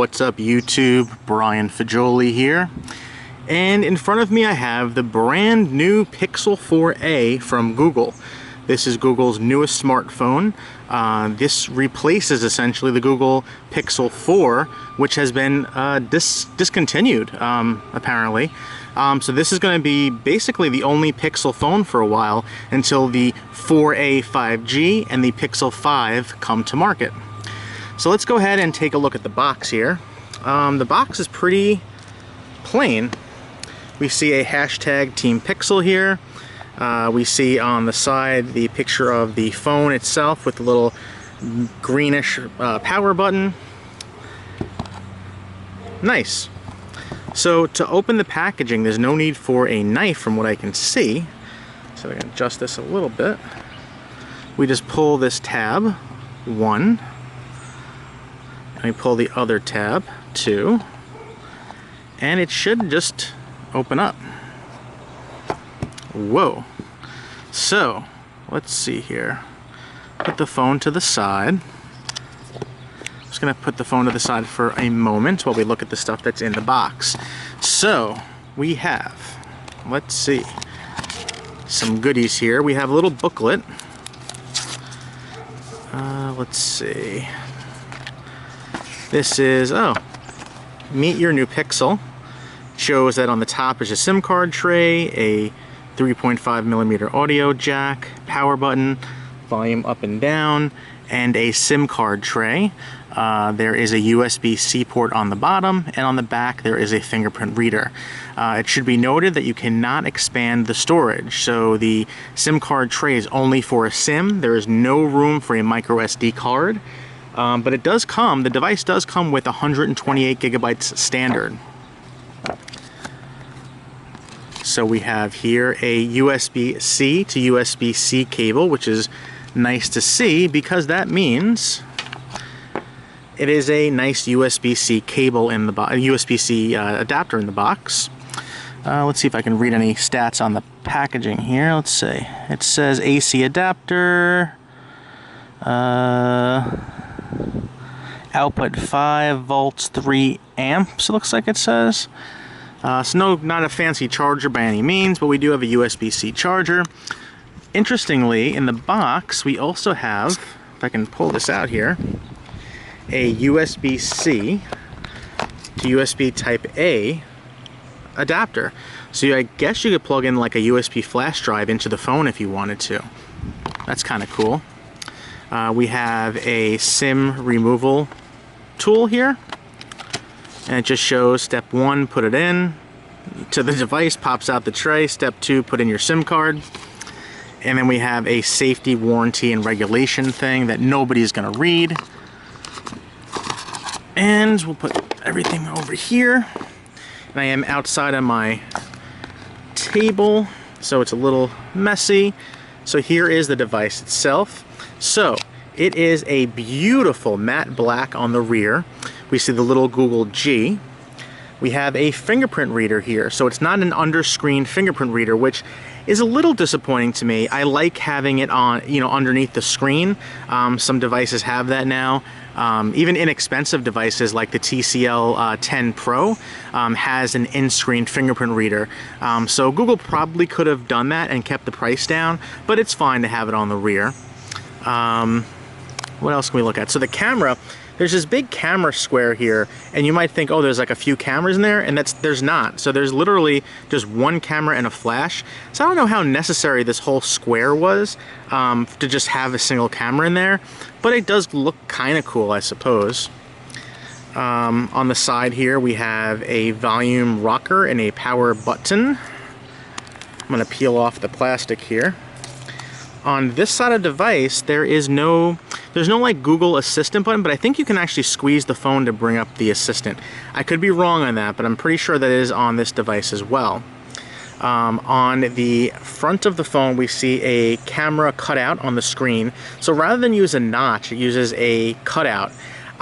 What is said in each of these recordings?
what's up YouTube? Brian Fagioli here. And in front of me I have the brand new Pixel 4a from Google. This is Google's newest smartphone. This replaces essentially the Google Pixel 4, which has been discontinued apparently. So this is going to be basically the only Pixel phone for a while until the 4a 5G and the Pixel 5 come to market. So let's go ahead and take a look at the box here. The box is pretty plain. We see a hashtag Team Pixel here. We see on the side the picture of the phone itself with the little greenish power button. Nice. So to open the packaging, there's no need for a knife from what I can see. So I can adjust this a little bit. We just pull this tab, 1. And we pull the other tab, 2. And it should just open up. Whoa. So, let's see here. Put the phone to the side. Just gonna put the phone to the side for a moment while we look at the stuff that's in the box. So, we have, let's see, some goodies here. We have a little booklet. Let's see. This is, meet your new Pixel. Shows that on the top is a SIM card tray, a 3.5mm audio jack, power button, volume up and down, and a SIM card tray. There is a USB-C port on the bottom, and on the back there is a fingerprint reader. It should be noted that you cannot expand the storage, so the SIM card tray is only for a SIM. There is no room for a micro SD card, but it does come, the device does come with 128 gigabytes standard. So we have here a USB-C to USB-C cable, which is nice to see because that means it is a nice USB-C cable in the box, USB-C adapter in the box. Let's see if I can read any stats on the packaging here. Let's see. It says AC adapter, output 5 volts, 3 amps. It looks like it says. So no, not a fancy charger by any means, but we do have a USB-C charger. Interestingly, in the box, we also have, if I can pull this out here, a USB-C to USB Type A adapter. So I guess you could plug in like a USB flash drive into the phone if you wanted to. That's kind of cool. We have a SIM removal tool here. And it just shows step 1, put it in to the device, pops out the tray. Step 2, put in your SIM card. And then we have a safety, warranty, and regulation thing that nobody's gonna read. And we'll put everything over here. And I am outside of my table, so it's a little messy. So here is the device itself. So it is a beautiful matte black on the rear. We see the little Google G. We have a fingerprint reader here, so it's not an under-screen fingerprint reader, which is a little disappointing to me. I like having it on, underneath the screen. Some devices have that now. Even inexpensive devices like the TCL 10 Pro has an in-screen fingerprint reader. So Google probably could have done that and kept the price down, but it's fine to have it on the rear. What else can we look at? So the camera, there's this big camera square here, and you might think, oh, there's like a few cameras in there, and there's not. So there's literally just one camera and a flash. So I don't know how necessary this whole square was to just have a single camera in there, but it does look kind of cool, I suppose. On the side here, we have a volume rocker and a power button. I'm gonna peel off the plastic here. On this side of the device, there's no like Google Assistant button, but I think you can actually squeeze the phone to bring up the Assistant. I could be wrong on that, but I'm pretty sure that is on this device as well. On the front of the phone, we see a camera cutout on the screen. So rather than use a notch, it uses a cutout.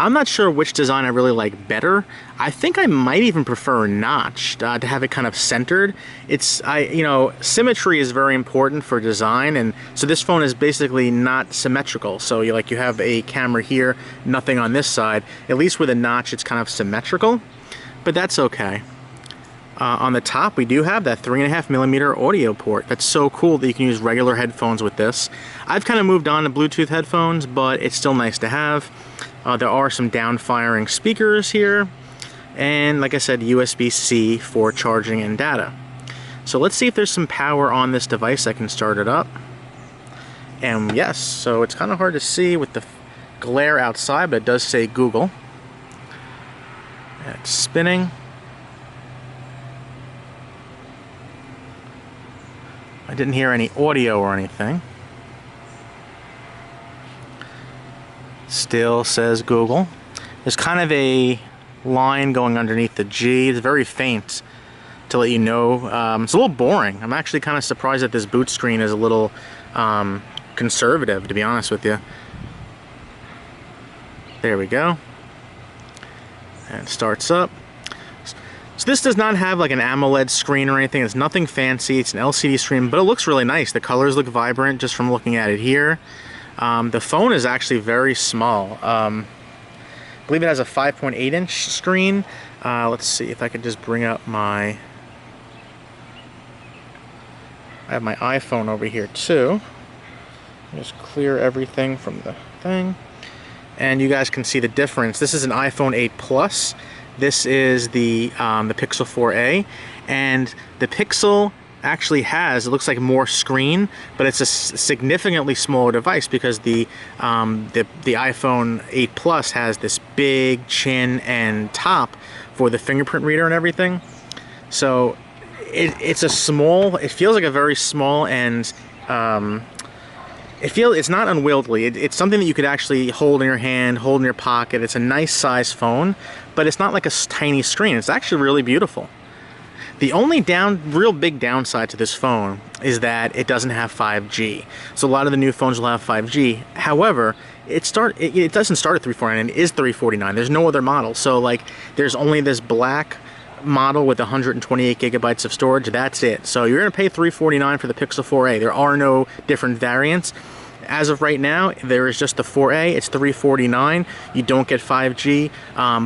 I'm not sure which design I really like better. I think I might even prefer notched to have it kind of centered. You know, symmetry is very important for design, and so this phone is basically not symmetrical. So you have a camera here, nothing on this side. At least with a notch, it's kind of symmetrical, but that's okay. On the top, we do have that 3.5mm audio port. That's so cool that you can use regular headphones with this. I've kind of moved on to Bluetooth headphones, but it's still nice to have. There are some down-firing speakers here, and like I said, USB-C for charging and data. So let's see if there's some power on this device. I can start it up. And yes, so it's kind of hard to see with the glare outside, but it does say Google. It's spinning. I didn't hear any audio or anything. Still says Google. There's kind of a line going underneath the G. It's very faint to let you know. It's a little boring. I'm actually kind of surprised that this boot screen is a little conservative, to be honest with you. There we go. And it starts up. So this does not have like an AMOLED screen or anything. It's nothing fancy. It's an LCD screen, but it looks really nice. The colors look vibrant just from looking at it here. The phone is actually very small. I believe it has a 5.8-inch screen. Let's see if I could just bring up I have my iPhone over here too. Just clear everything from the thing. And you guys can see the difference. This is an iPhone 8 Plus. This is the Pixel 4a, and the Pixel actually has, it looks like more screen, but it's a significantly smaller device because the iPhone 8 Plus has this big chin and top for the fingerprint reader and everything. So it feels like a very small, and it's not unwieldy. It's something that you could actually hold in your hand, hold in your pocket. It's a nice size phone, but it's not like a tiny screen. It's actually really beautiful. The only real big downside to this phone is that it doesn't have 5G. So a lot of the new phones will have 5G. However, it doesn't start at $349. It is $349. There's no other model. So like, there's only this black model with 128 gigabytes of storage. That's it. So you're going to pay $349 for the Pixel 4a. There are no different variants. As of right now, there is just the 4a. It's $349. You don't get 5G,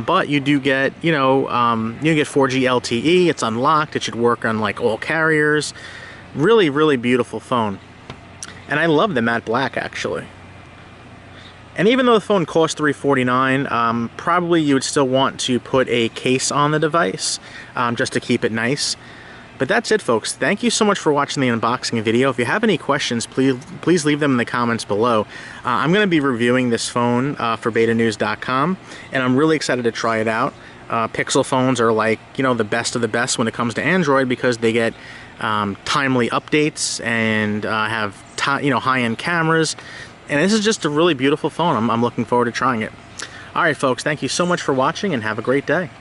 but you do get, you get 4G LTE. It's unlocked. It should work on like all carriers. Really, really beautiful phone. And I love the matte black, actually. And even though the phone costs $349, probably you would still want to put a case on the device just to keep it nice. But that's it, folks. Thank you so much for watching the unboxing video. If you have any questions, please leave them in the comments below. I'm going to be reviewing this phone for betanews.com, and I'm really excited to try it out. Pixel phones are like, the best of the best when it comes to Android because they get timely updates and have high-end cameras. And this is just a really beautiful phone. I'm looking forward to trying it. All right, folks. Thank you so much for watching, and have a great day.